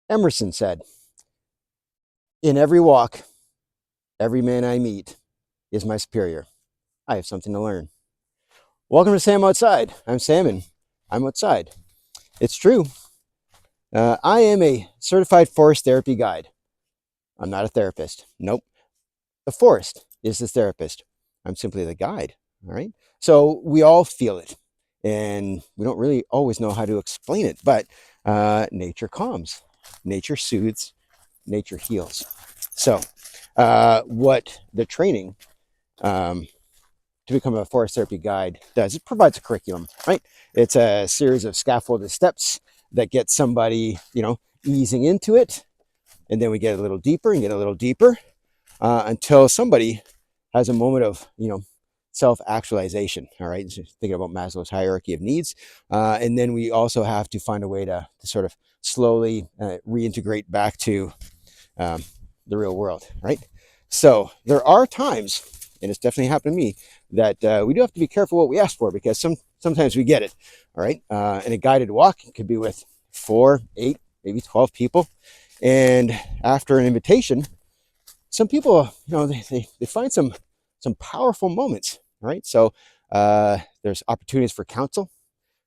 Emerson said, "In every walk, every man I meet is my superior. I have something to learn." Welcome to Sam Outside. I'm Sam and I'm outside. It's true. I am a certified forest therapy guide. I'm not a therapist. Nope. The forest is the therapist. I'm simply the guide. All right. So we all feel it, and we don't really always know how to explain it, but nature calms, nature soothes, nature heals. So, what the training to become a forest therapy guide does, it provides a curriculum, right? It's a series of scaffolded steps that get somebody, easing into it. And then we get a little deeper and get a little deeper until somebody has a moment of, self-actualization. All right. So thinking about Maslow's hierarchy of needs. And then we also have to find a way to sort of slowly reintegrate back to the real world, right? So there are times, and it's definitely happened to me, that we do have to be careful what we ask for, because sometimes we get it, all right? And a guided walk could be with 4, 8, maybe 12 people. And after an invitation, some people, they find some powerful moments, right? So there's opportunities for counsel,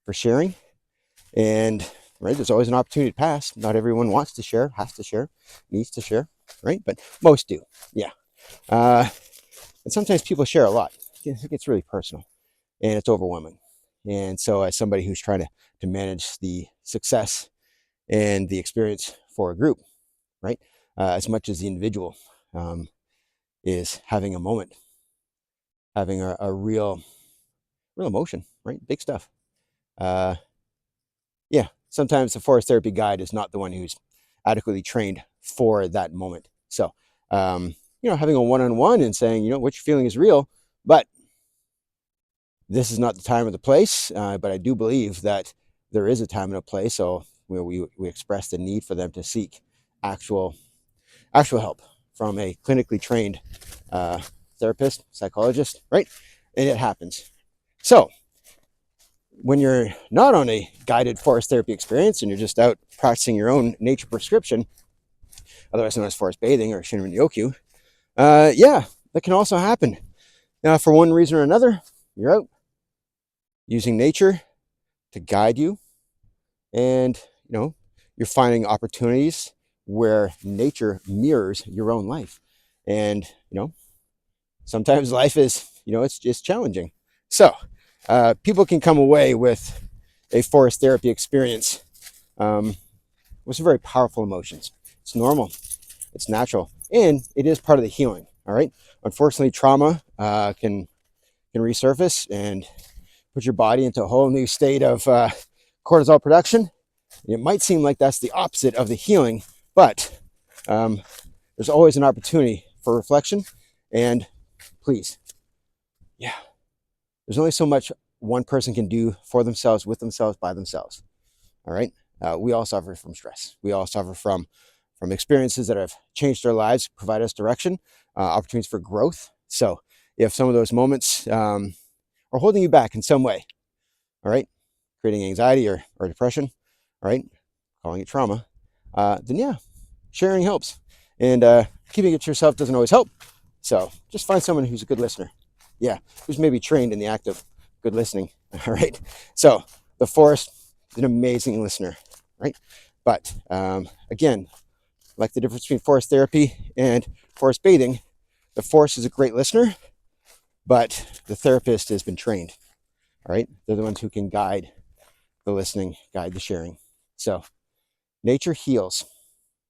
for sharing, and right, there's always an opportunity to pass. Not everyone wants to share, has to share, needs to share, right? But most do, yeah. And sometimes people share a lot. It gets really personal, and it's overwhelming. And so, as somebody who's trying to manage the success and the experience for a group, right, as much as the individual is having a moment, having a real emotion, right? Big stuff. Yeah, sometimes the forest therapy guide is not the one who's adequately trained for that moment. So, having a one-on-one and saying, what you're feeling is real, but this is not the time or the place. But I do believe that there is a time and a place. So we express the need for them to seek actual help from a clinically trained therapist, psychologist, right? And it happens. So when you're not on a guided forest therapy experience and you're just out practicing your own nature prescription, otherwise known as forest bathing or Shinrin Yoku, that can also happen. Now, for one reason or another, you're out using nature to guide you, and you're finding opportunities where nature mirrors your own life. And sometimes life is it's just challenging. So people can come away with a forest therapy experience with some very powerful emotions. It's normal, it's natural, and it is part of the healing. All right. Unfortunately, trauma can resurface and put your body into a whole new state of cortisol production. It might seem like that's the opposite of the healing, but there's always an opportunity for reflection. And please, there's only so much one person can do for themselves, with themselves, by themselves. All right. We all suffer from stress. We all suffer from experiences that have changed our lives, provide us direction, opportunities for growth. So if some of those moments are holding you back in some way, all right, creating anxiety or depression, all right, calling it trauma, then sharing helps. And keeping it to yourself doesn't always help. So just find someone who's a good listener. Yeah, who's maybe trained in the act of good listening. All right. So the forest is an amazing listener, right? But again, like the difference between forest therapy and forest bathing, the forest is a great listener, but the therapist has been trained. All right. They're the ones who can guide the listening, guide the sharing. So nature heals,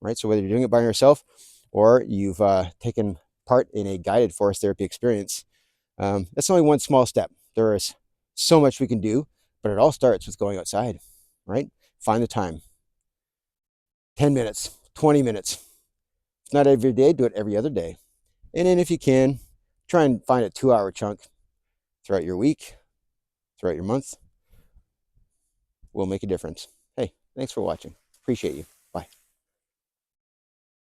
right? So whether you're doing it by yourself or you've taken part in a guided forest therapy experience, that's only one small step. There is so much we can do, but it all starts with going outside, right? Find the time. 10 minutes, 20 minutes. If not every day, do it every other day. And then if you can, try and find a 2-hour chunk throughout your week, throughout your month. Will make a difference. Hey, thanks for watching. Appreciate you.